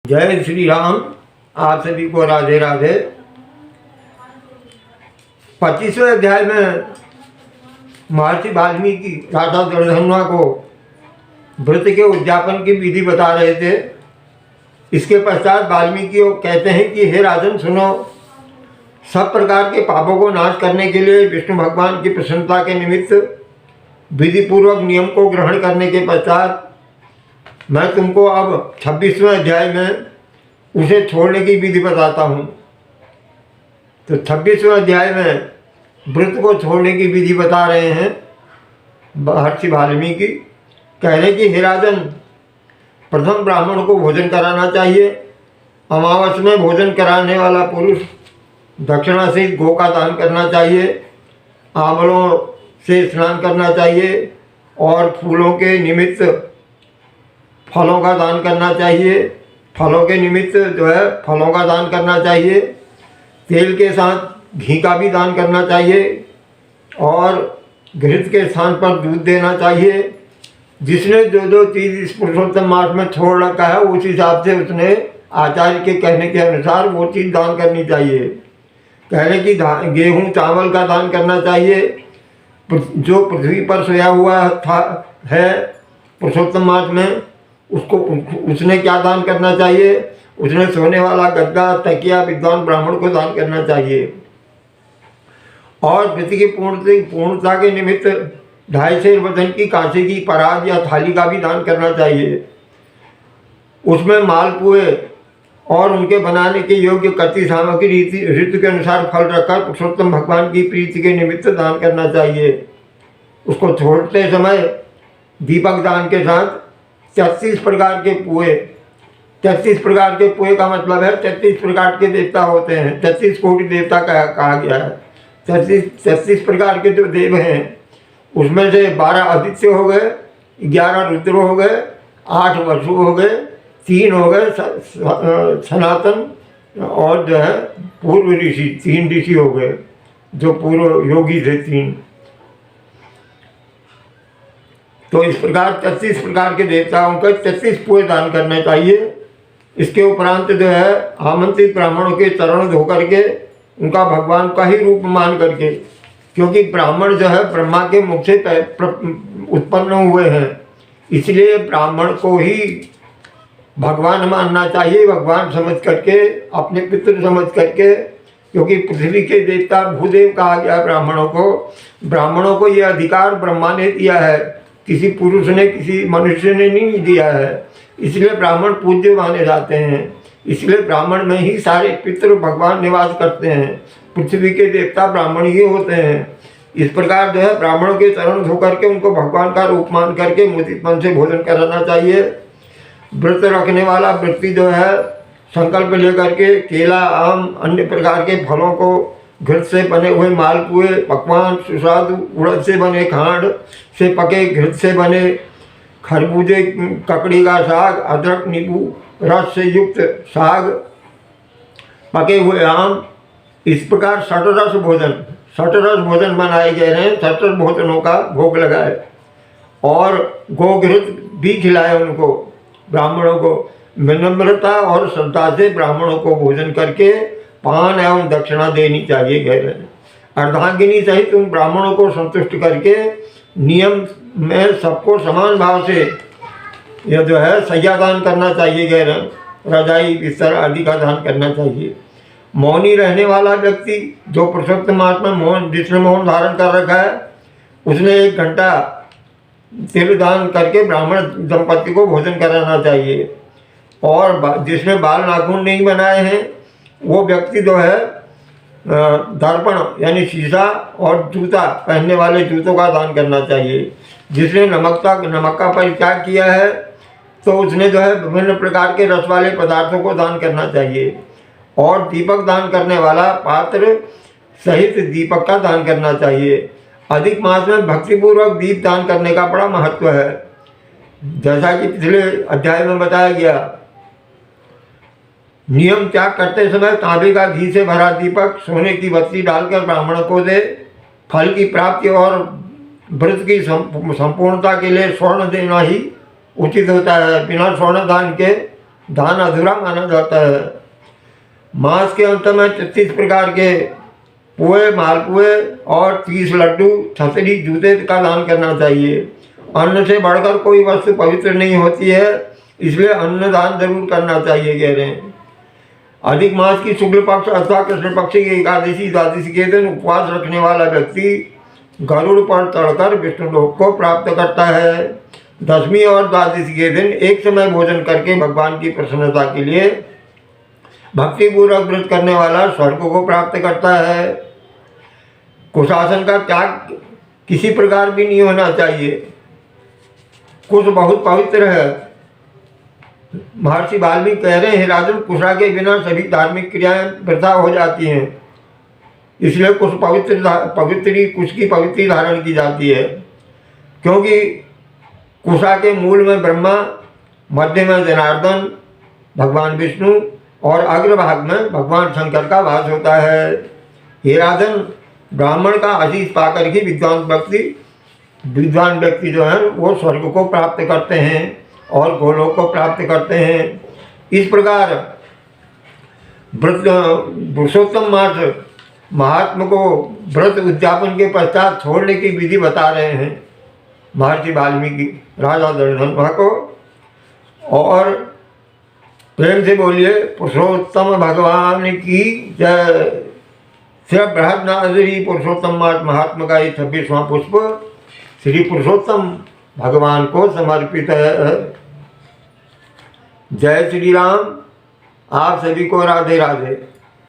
जय श्री राम। आप सभी को राधे राधे। 25वें अध्याय में महर्षि वाल्मीकि राजा जड़धनुआ को व्रत के उद्यापन की विधि बता रहे थे। इसके पश्चात वाल्मीकि कहते हैं कि हे राजन सुनो, सब प्रकार के पापों को नाश करने के लिए विष्णु भगवान की प्रसन्नता के निमित्त विधिपूर्वक नियम को ग्रहण करने के पश्चात मैं तुमको अब 26वें अध्याय में उसे छोड़ने की विधि बताता हूँ। तो 26वें अध्याय में व्रत को छोड़ने की विधि बता रहे हैं महर्षि वाल्मीकि। कह रहे कि हे राजन, प्रथम ब्राह्मण को भोजन कराना चाहिए। अमावस में भोजन कराने वाला पुरुष दक्षिणा से गौ का दान करना चाहिए, आंवलों से स्नान करना चाहिए और फूलों के निमित्त फलों का दान करना चाहिए। फलों के निमित्त जो है फलों का दान करना चाहिए। तेल के साथ घी का भी दान करना चाहिए और घृत के स्थान पर दूध देना चाहिए। जिसने जो जो चीज़ इस पुरुषोत्तम मास में छोड़ रखा है उस हिसाब से उसने आचार्य के कहने के अनुसार वो चीज़ दान करनी चाहिए। कहने की गेहूँ चावल का दान करना चाहिए। जो पृथ्वी पर सोया हुआ है पुरुषोत्तम मास में उसको उसने क्या दान करना चाहिए? उसने सोने वाला गद्दा तकिया विद्वान ब्राह्मण को दान करना चाहिए। और व्रत की पूर्णता के निमित्त 2.5 सेर वजन की कांसे की परात या थाली का भी दान करना चाहिए। उसमें मालपुए और उनके बनाने के योग्य कच्ची सामग्री ऋतु के अनुसार फल रखकर पुरुषोत्तम भगवान की प्रीति के निमित्त दान करना चाहिए। उसको छोड़ते समय दीपक दान के साथ 33 प्रकार के पुए, 33 प्रकार के पुए का मतलब है 33 प्रकार के देवता होते हैं। 33 कोटि देवता कहा गया है। 33 प्रकार के जो देव हैं उसमें से 12 आदित्य हो गए, 11 रुद्र हो गए, 8 वसु हो गए, 3 हो गए सनातन और जो है पूर्व ऋषि। 3 ऋषि हो गए जो पूर्व योगी थे 3। तो इस प्रकार 33 प्रकार के देवताओं का 33 पुए दान करने चाहिए। इसके उपरांत जो है आमंत्रित ब्राह्मणों के चरण धो करके उनका भगवान का ही रूप मान करके, क्योंकि ब्राह्मण जो है ब्रह्मा के मुख से उत्पन्न हुए हैं, इसलिए ब्राह्मण को ही भगवान मानना चाहिए। भगवान समझ करके, अपने पितृ समझ करके, क्योंकि पृथ्वी के देवता भूदेव कहा गया ब्राह्मणों को। ब्राह्मणों को यह अधिकार ब्रह्मा ने दिया है, किसी पुरुष ने किसी मनुष्य ने नहीं दिया है। इसलिए ब्राह्मण पूज्य माने जाते हैं। इसलिए ब्राह्मण में ही सारे पितृ भगवान निवास करते हैं। पृथ्वी के देवता ब्राह्मण ही होते हैं। इस प्रकार जो है ब्राह्मणों के चरण धो करके उनको भगवान का रूप मान करके मुदित मन से भोजन कराना चाहिए। व्रत रखने वाला व्यक्ति जो है संकल्प लेकर के केला, आम, अन्य प्रकार के फलों को, घृत से बने हुए मालपुए, पकवान, सुस्वादु उड़द से बने खांड से पके घृत से बने खरबूजे, ककड़ी का साग, अदरक नींबू रस से युक्त साग, पके हुए आम, इस प्रकार षटरस भोजन बनाए गए हैं। षटरस भोजनों का भोग लगाए और गोघृत भी खिलाए उनको, ब्राह्मणों को। विनम्रता और श्रद्धा से ब्राह्मणों को भोजन करके पान एवं दक्षिणा देनी चाहिए। कह रहे हैं अर्धांगिनी सहित उन ब्राह्मणों को संतुष्ट करके नियम में सबको समान भाव से यह जो है सैया दान करना चाहिए। कह रहे हैं रजाई बिस्तर आदि का दान करना चाहिए। मौनी रहने वाला व्यक्ति जो पुरुषोत्तम मास में जिसने मौन धारण कर रखा है उसने 1 घंटा तिल दान करके ब्राह्मण दंपति को भोजन कराना चाहिए। और जिसने बाल नाखून नहीं बनाए हैं वो व्यक्ति जो है दर्पण यानी शीशा और जूता पहनने वाले जूतों का दान करना चाहिए। जिसने नमक का परित्याग किया है तो उसने जो है विभिन्न प्रकार के रस वाले पदार्थों को दान करना चाहिए। और दीपक दान करने वाला पात्र सहित दीपक का दान करना चाहिए। अधिक मास में भक्तिपूर्वक दीप दान करने का बड़ा महत्व है। जैसा कि पिछले अध्याय में बताया गया, नियम त्याग करते समय तांबे का घी से भरा दीपक सोने की बत्ती डालकर ब्राह्मण को दे। फल की प्राप्ति और व्रत की संपूर्णता के लिए स्वर्ण देना ही उचित होता है। बिना स्वर्ण दान के दान अधूरा माना जाता है। मास के अंत में 33 प्रकार के पोए, मालपुए और 30 लड्डू, छतरी, जूते का दान करना चाहिए। अन्न से बढ़कर कोई वस्तु पवित्र नहीं होती है, इसलिए अन्न दान जरूर करना चाहिए कह रहे हैं। अधिक मास की शुक्ल पक्ष अथवा कृष्ण पक्ष की एकादशी, द्वादशी के दिन उपवास रखने वाला व्यक्ति गरुड़ पर चढ़कर विष्णु लोक को प्राप्त करता है। दशमी और द्वादशी के दिन एक समय भोजन करके भगवान की प्रसन्नता के लिए भक्तिपूर्वक व्रत करने वाला स्वर्ग को प्राप्त करता है। कुशासन का त्याग किसी प्रकार भी नहीं होना चाहिए। कुश बहुत पवित्र है। महर्षि वाल्मीकि कह रहे हैं, राजन, कुशा के बिना सभी धार्मिक क्रियाएं वृथा हो जाती हैं, इसलिए कुश कुश की पवित्री धारण की जाती है। क्योंकि कुशा के मूल में ब्रह्मा, मध्य में जनार्दन भगवान विष्णु और अग्रभाग में भगवान शंकर का वास होता है। हे राजन, ब्राह्मण का आशीष पाकर ही विद्वान व्यक्ति जो है वो स्वर्ग को प्राप्त करते हैं और गोलोक को प्राप्त करते हैं। इस प्रकार पुरुषोत्तम मास महात्मा को व्रत उद्यापन के पश्चात छोड़ने की विधि बता रहे हैं महर्षि वाल्मीकि राजा दशरथ को। और प्रेम से बोलिए पुरुषोत्तम भगवान की जय। श्री बृहन्नाथरी पुरुषोत्तम मास महात्मा का ये 26वां पुष्प श्री पुरुषोत्तम भगवान को समर्पित है। जय श्री राम। आप सभी को राधे राधे।